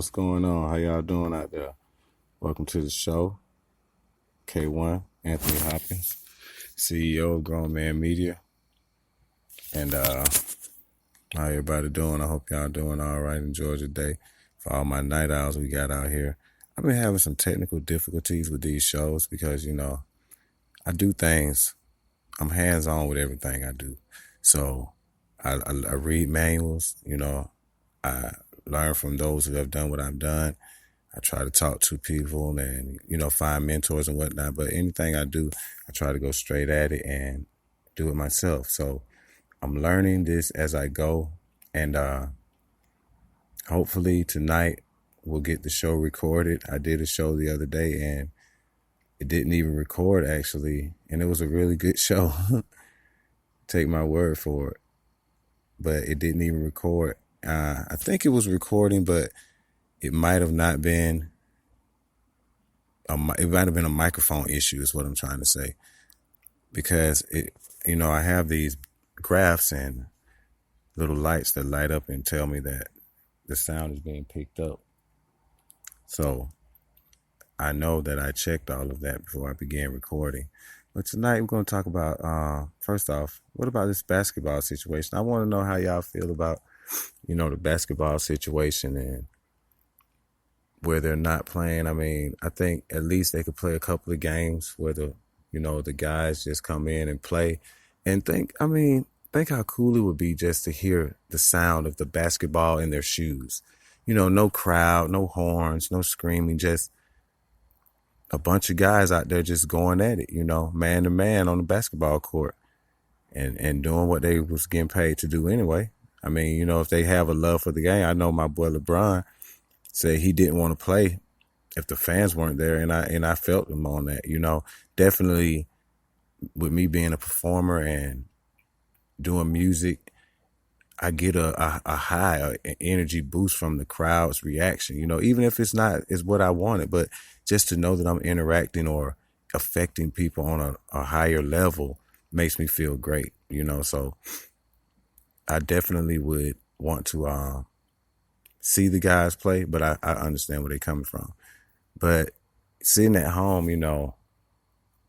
What's going on? How y'all doing out there? Welcome to the show. K1, Anthony Hopkins, CEO of Grown Man Media. And how everybody doing? I hope y'all doing all right. Enjoy your day. For all my night owls we got out here. I've been having some technical difficulties with these shows because, I do things. I'm hands-on with everything I do. So I read manuals, I learn from those who have done what I've done. I try to talk to people and, find mentors and whatnot. But anything I do, I try to go straight at it and do it myself. So I'm learning this as I go. And hopefully tonight we'll get the show recorded. I did a show the other day and it didn't even record, actually. And it was a really good show. Take my word for it. But it didn't even record. I think it was recording, but it might have not been. It might have been a microphone issue, is what I'm trying to say. Because I have these graphs and little lights that light up and tell me that the sound is being picked up. So I know that I checked all of that before I began recording. But tonight we're going to talk about, first off, what about this basketball situation? I want to know how y'all feel about, the basketball situation and where they're not playing. I mean, I think at least they could play a couple of games where the guys just come in and play and think how cool it would be just to hear the sound of the basketball in their shoes. No crowd, no horns, no screaming, just a bunch of guys out there just going at it, man to man on the basketball court and doing what they was getting paid to do anyway. I mean, if they have a love for the game, I know my boy LeBron said he didn't want to play if the fans weren't there, and I felt him on that. Definitely with me being a performer and doing music, I get a high, an energy boost from the crowd's reaction, even if it's not is what I wanted, but just to know that I'm interacting or affecting people on a higher level makes me feel great, so I definitely would want to see the guys play, but I understand where they're coming from. But sitting at home,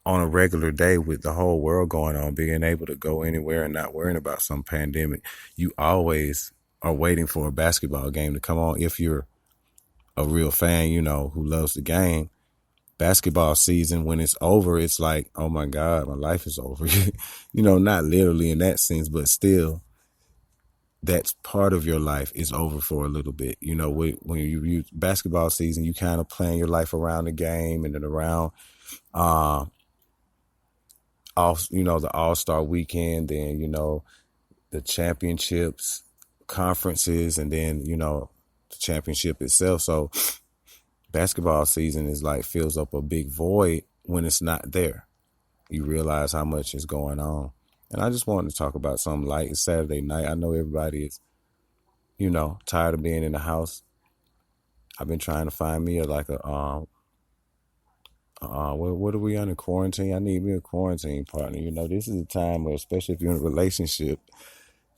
on a regular day with the whole world going on, being able to go anywhere and not worrying about some pandemic, you always are waiting for a basketball game to come on. If you're a real fan, who loves the game, basketball season, when it's over, it's like, oh my God, my life is over. Not literally in that sense, but still, that's part of your life is over for a little bit. When you basketball season, you kind of plan your life around the game and then around, the All-Star weekend, then, the championships, conferences, and then, the championship itself. So basketball season is like fills up a big void when it's not there. You realize how much is going on. And I just wanted to talk about something light. It's Saturday night. I know everybody is, tired of being in the house. I've been trying to find me what are we under quarantine? I need me a quarantine partner. This is a time where, especially if you're in a relationship,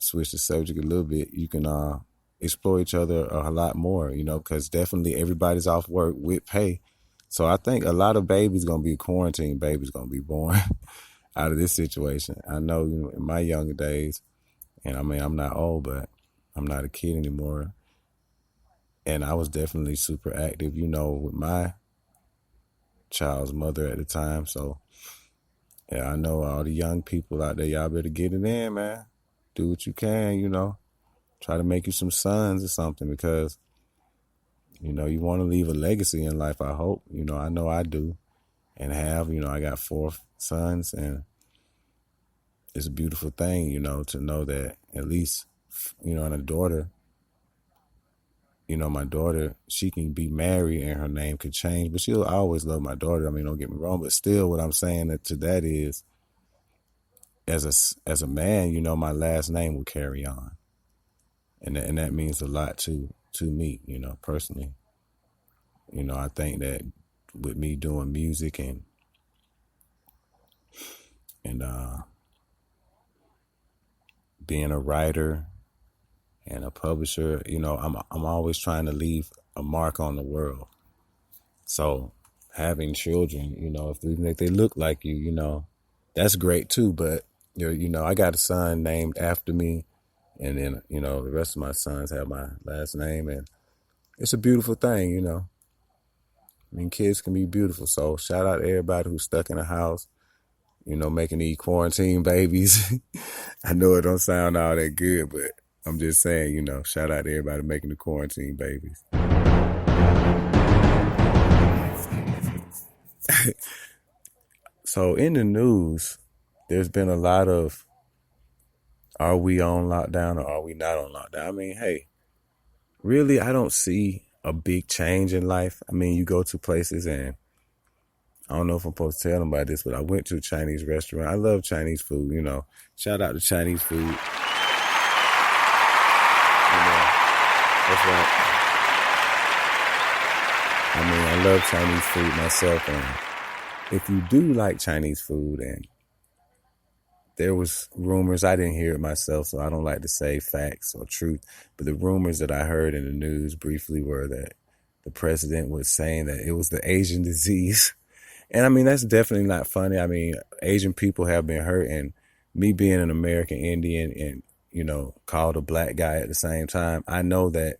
switch the subject a little bit, you can explore each other a lot more, because definitely everybody's off work with pay. So I think a lot of babies going to be quarantine babies going to be born out of this situation. I know, in my younger days, and I'm not old, but I'm not a kid anymore. And I was definitely super active, with my child's mother at the time. So yeah, I know all the young people out there, y'all better get it in, man. Do what you can, try to make you some sons or something, because you want to leave a legacy in life, I hope. I know I do and have. I got 4 sons, and it's a beautiful thing, to know that at least, and a daughter, my daughter, she can be married and her name could change, but she'll always love my daughter. I mean, don't get me wrong, but still what I'm saying to that is, as a man, my last name will carry on. And that means a lot to me, personally. I think that with me doing music and being a writer and a publisher, I'm always trying to leave a mark on the world. So having children, if they look like you, that's great too. But I got a son named after me, and then the rest of my sons have my last name, and it's a beautiful thing. I mean, kids can be beautiful. So shout out to everybody who's stuck in a house, making these quarantine babies. I know it don't sound all that good, but I'm just saying, shout out to everybody making the quarantine babies. So in the news, there's been a lot of, are we on lockdown or are we not on lockdown? I mean, hey, really, I don't see a big change in life. I mean, you go to places, and I don't know if I'm supposed to tell them about this, but I went to a Chinese restaurant. I love Chinese food, Shout out to Chinese food. That's right. I mean, I love Chinese food myself, and if you do like Chinese food, and there was rumors, I didn't hear it myself, so I don't like to say facts or truth, but the rumors that I heard in the news briefly were that the president was saying that it was the Asian disease. And I mean, that's definitely not funny. I mean, Asian people have been hurt, and me being an American Indian and, called a black guy at the same time, I know that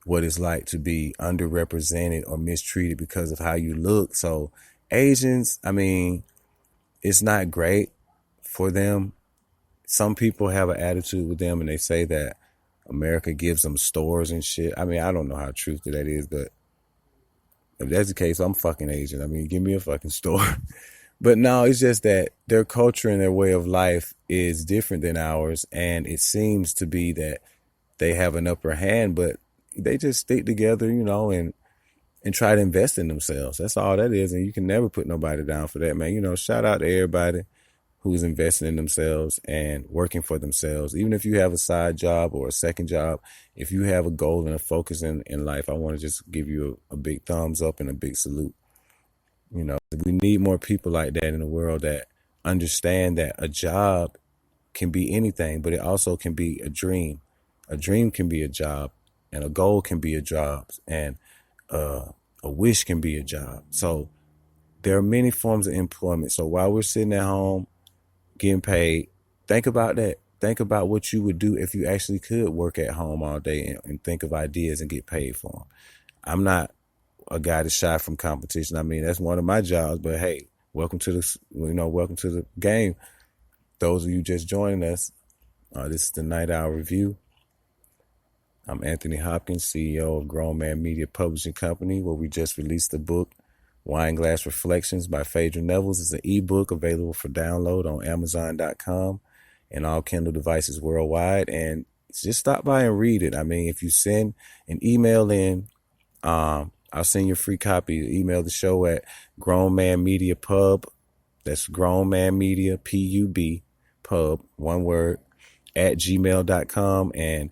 what it's like to be underrepresented or mistreated because of how you look. So Asians, I mean, it's not great for them. Some people have an attitude with them, and they say that America gives them stores and shit. I mean, I don't know how true that is, but if that's the case, I'm fucking Asian. I mean, give me a fucking store. But no, it's just that their culture and their way of life is different than ours, and it seems to be that they have an upper hand, but they just stick together, and try to invest in themselves. That's all that is, and you can never put nobody down for that, man. Shout out to everybody who's investing in themselves and working for themselves. Even if you have a side job or a second job, if you have a goal and a focus in life, I want to just give you a big thumbs up and a big salute. We need more people like that in the world that understand that a job can be anything, but it also can be a dream. A dream can be a job, and a goal can be a job, and a wish can be a job. So there are many forms of employment. So while we're sitting at home getting paid, think about that. Think about what you would do if you actually could work at home all day and think of ideas and get paid for them. I'm not a guy that's shy from competition. I mean, that's one of my jobs, but hey, welcome to the game. Those of you just joining us, this is the Night Owl Review. I'm Anthony Hopkins, CEO of Grown Man Media Publishing Company, where we just released the book, Wine Glass Reflections by Phaedra Nevels. It's an ebook available for download on Amazon.com and all Kindle devices worldwide. And just stop by and read it. I mean, if you send an email in, I'll send you a free copy. Email the show at Grown Man Media Pub. That's Grown Man Media, P-U-B, pub, one word, at gmail.com. And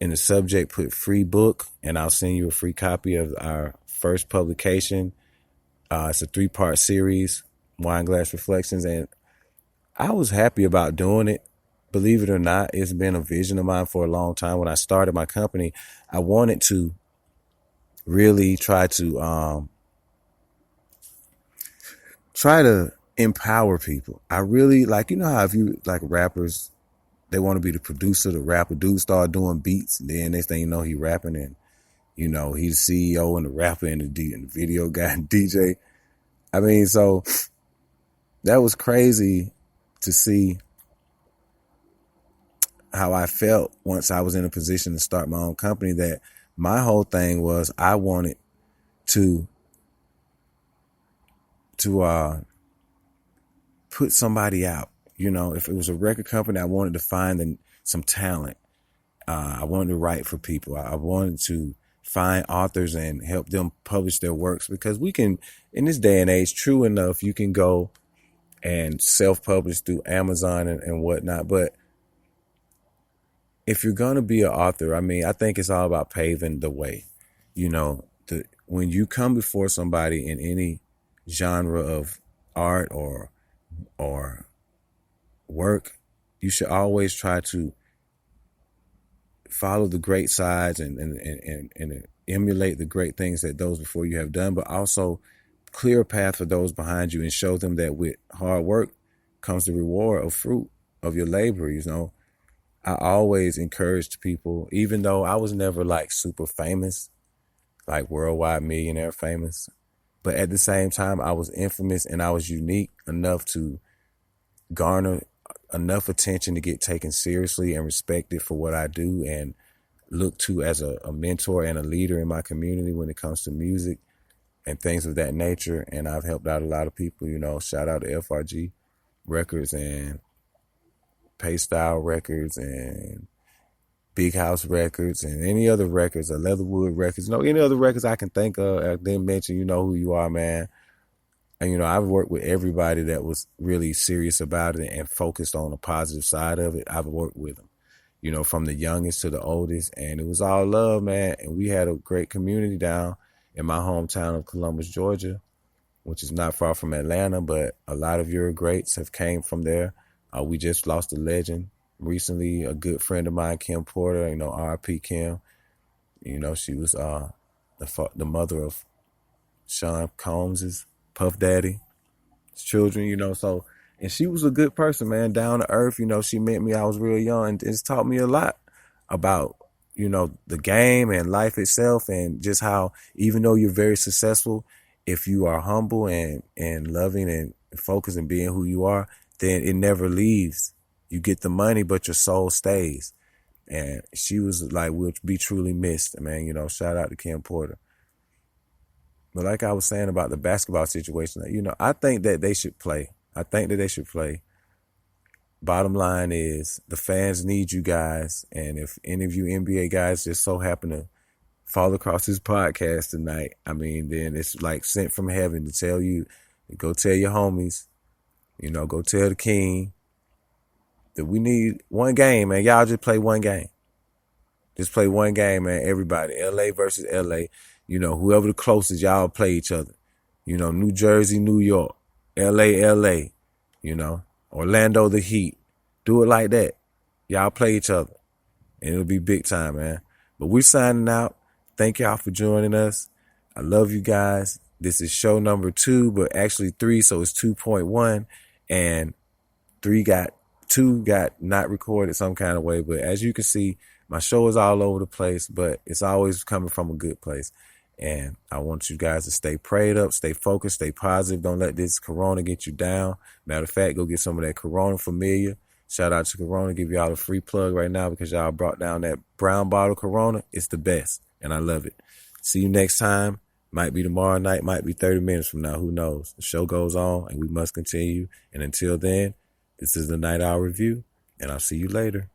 in the subject, put free book, and I'll send you a free copy of our first publication. It's a 3-part series, Wine Glass Reflections. And I was happy about doing it. Believe it or not, it's been a vision of mine for a long time. When I started my company, I wanted to really try to empower people. I really how if you like rappers, they want to be the producer, the rapper. Dude start doing beats, and then next thing you know, he rapping, and he's the CEO and the rapper and the video guy and DJ. I mean, so that was crazy to see how I felt once I was in a position to start my own company. That my whole thing was I wanted to put somebody out. If it was a record company, I wanted to find some talent. I wanted to write for people. I wanted to find authors and help them publish their works, because we can, in this day and age, true enough, you can go and self-publish through Amazon and whatnot. But if you're going to be an author, I mean, I think it's all about paving the way. When you come before somebody in any genre of art or work, you should always try to follow the great sides and emulate the great things that those before you have done, but also clear a path for those behind you and show them that with hard work comes the reward of fruit of your labor. I always encouraged people, even though I was never like super famous, like worldwide millionaire famous, but at the same time, I was infamous and I was unique enough to garner enough attention to get taken seriously and respected for what I do and looked to as a mentor and a leader in my community when it comes to music and things of that nature. And I've helped out a lot of people, shout out to FRG Records and Pay Style Records and Big House Records and any other records, or Leatherwood Records, any other records I can think of. I didn't mention, you know who you are, man. And, I've worked with everybody that was really serious about it and focused on the positive side of it. I've worked with them, from the youngest to the oldest, and it was all love, man. And we had a great community down in my hometown of Columbus, Georgia, which is not far from Atlanta, but a lot of your greats have came from there. We just lost a legend recently, a good friend of mine, Kim Porter, R.I.P. Kim. She was the mother of Sean Combs's Puff Daddy children, so, and she was a good person, man, down to earth. She met me, I was real young, and it's taught me a lot about, the game and life itself, and just how, even though you're very successful, if you are humble and loving and focused and being who you are, then it never leaves. You get the money, but your soul stays. And she was like, will be truly missed, man. Shout out to Kim Porter. But like I was saying about the basketball situation, I think that they should play. Bottom line is, the fans need you guys. And if any of you NBA guys just so happen to fall across this podcast tonight, then it's like sent from heaven to tell you, go tell your homies, go tell the king that we need one game, man. Y'all just play one game. Just play one game, man. Everybody, LA versus LA. Whoever the closest, y'all play each other. New Jersey, New York, LA, Orlando, the Heat. Do it like that. Y'all play each other. And it'll be big time, man. But we're signing out. Thank y'all for joining us. I love you guys. This is show number 2, but actually 3, so it's 2.1. And 2 got not recorded some kind of way. But as you can see, my show is all over the place, but it's always coming from a good place. And I want you guys to stay prayed up, stay focused, stay positive. Don't let this Corona get you down. Matter of fact, go get some of that Corona Familiar. Shout out to Corona. Give y'all a free plug right now because y'all brought down that brown bottle Corona. It's the best, and I love it. See you next time. Might be tomorrow night, might be 30 minutes from now. Who knows? The show goes on, and we must continue. And until then, this is the Night Owl Review, and I'll see you later.